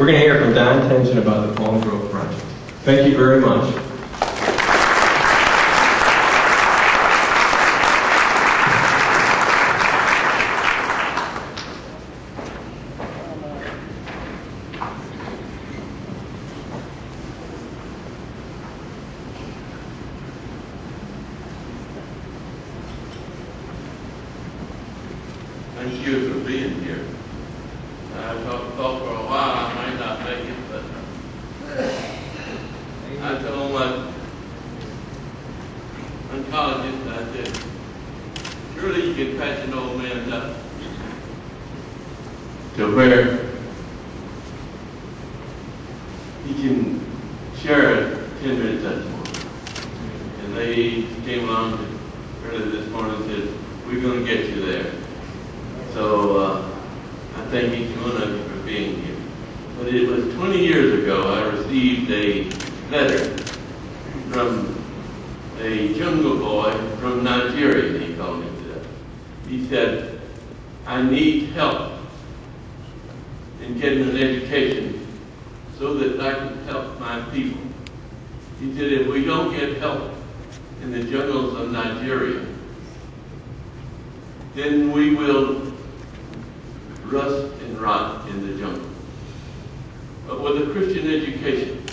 We're going to hear from Don Tingen about the Palmgrove project. Thank you very much. Thank you for being here. I thought for a while I might not make it, but I told my oncologist, I said, surely you can patch an old man up to where he can share a 10-minute touch. And they came along early this morning and said, we're going to get you there. So I thank each one of you for being here. But it was 20 years ago I received a letter from a jungle boy from Nigeria, he called himself. He said, I need help in getting an education so that I can help my people. He said, if we don't get help in the jungles of Nigeria, then we will rust and rot in the jungle. But with a Christian education,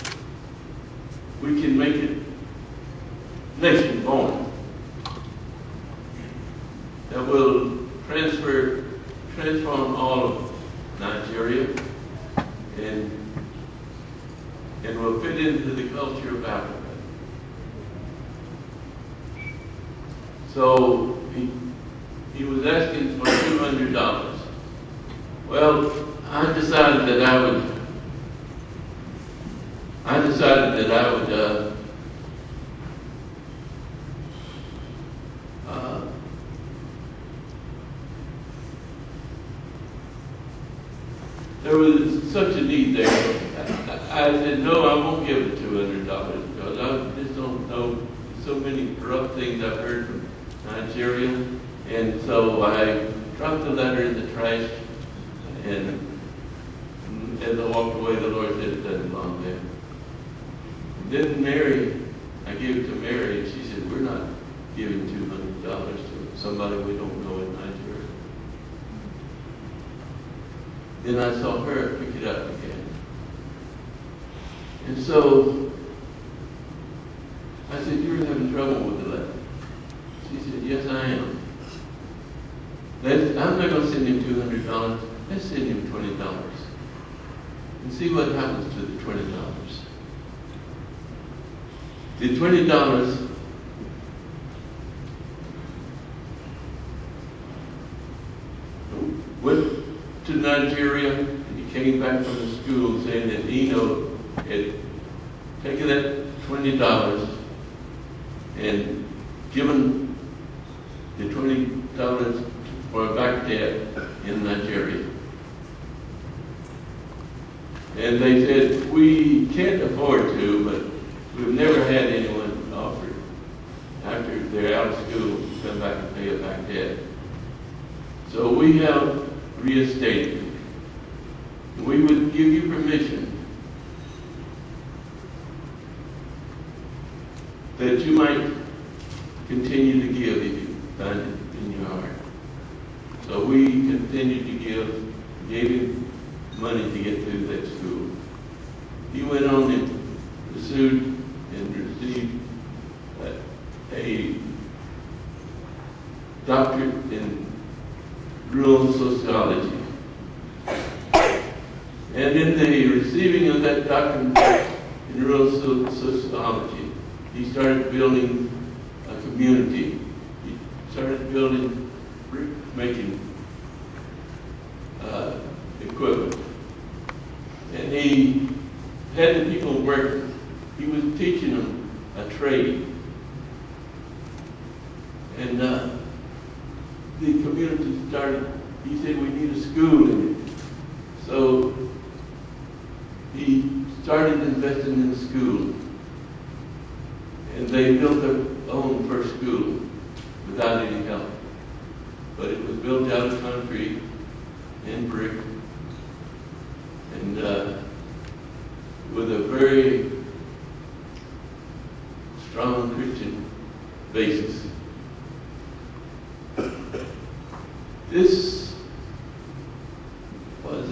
we can make it nation-born that will transform all of Nigeria and will fit into the culture of Africa. So he was asking for $200. Well, I decided that I would there was such a need there. I said, no, I won't give it $200 because I just don't know so many corrupt things I've heard from Nigeria. And so I dropped the letter in the trash, and as I walked away, the Lord said, it doesn't belong there. And then Mary, I gave it to Mary, and she said, we're not giving $200 to somebody we don't know in Nigeria. Then I saw her pick it up again. And so I said, you're having trouble with the letter. She said, yes, I am. I'm not going to send him $200. Let's send him $20 and see what happens to the $20. The $20 went to Nigeria, and he came back from the school saying that Eno had taken that $20 and given the $20 for a back debt in Nigeria. And they said, we can't afford to, but we've never had anyone offer, after they're out of school, to come back and pay a back debt. So we have reinstated it. We would give you permission that you might continue to give if you find it in your heart. So we continued to give, gave him money to get through that school. He went on and pursued and received a doctorate in rural sociology. And in the receiving of that doctorate in rural sociology, he started building a community. He started building brick-making equipment. And he had the people work. He was teaching them a trade. And the community started, he said, we need a school in it. So he started investing in the school. And they built their own first school without any help. But it was built out of concrete and brick. And with a very strong Christian basis. This was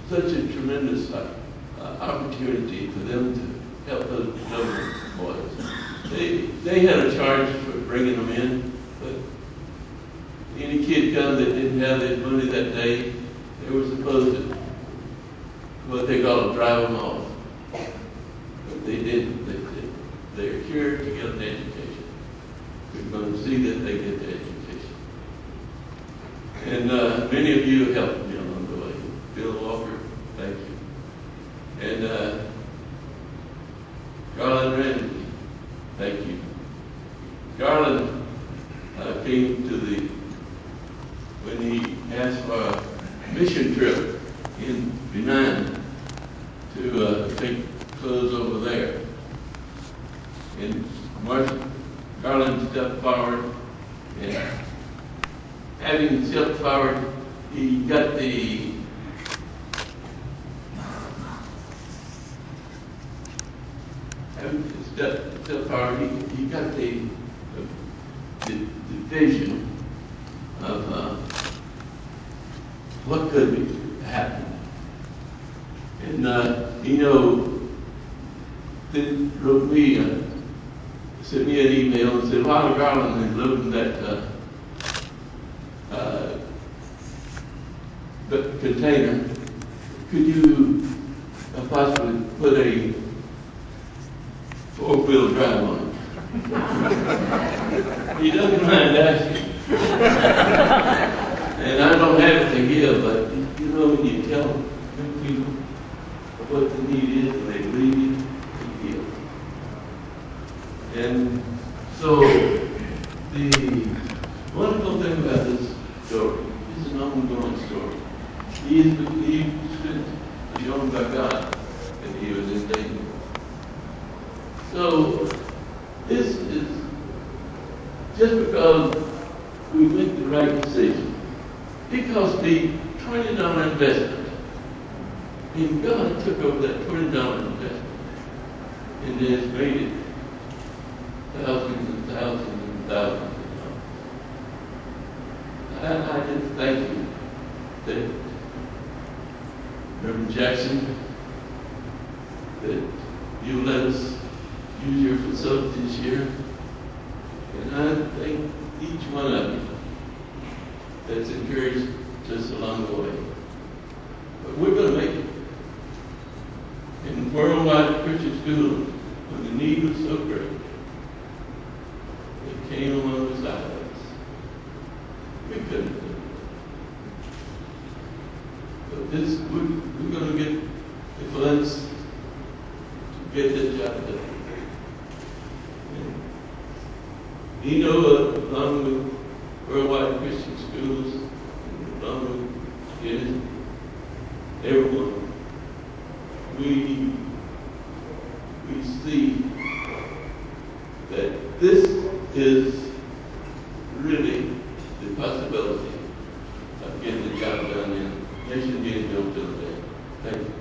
such a tremendous opportunity for them to help those government boys. They had a charge for bringing them in, but any kid come that didn't have their money that day, they were supposed to, what they call, drive them off. But they didn't. They're here to get an education. We're going to see that they get the education. And many of you helped me along the way. Bill Walker, thank you. And Garland Ramsey, thank you. Garland came to when he asked for a mission trip in Benin to take clothes over there. And Garland stepped forward, and having stepped forward, he got the he got the vision of what could happen. And they wrote me, sent me an email and said, Father Garland is loading that container. Could you possibly put a 4-wheel drive on it? He doesn't mind asking. And I don't have it to give, but when you tell people what the need is and they believe you, you give. And so the wonderful thing about this story is an ongoing story. He is believed to be owned by God, and he was in danger. So this is just because we make the right decision. It cost me $20 investment. And God took over that $20 investment and has made it thousands and thousands and thousands of dollars. I just thank you that Reverend Jackson, that you let us use your facilities here. And I thank each one of you that's encouraged us along the way. But we're going to make it. In worldwide Christian schools, when the need was so great, it came alongside us. We couldn't do it. But we're going to get the funds to get this job done. And along with worldwide Christian schools, along with everyone, we see that this is really the possibility of getting the job done and nation being built to the day. Thank you.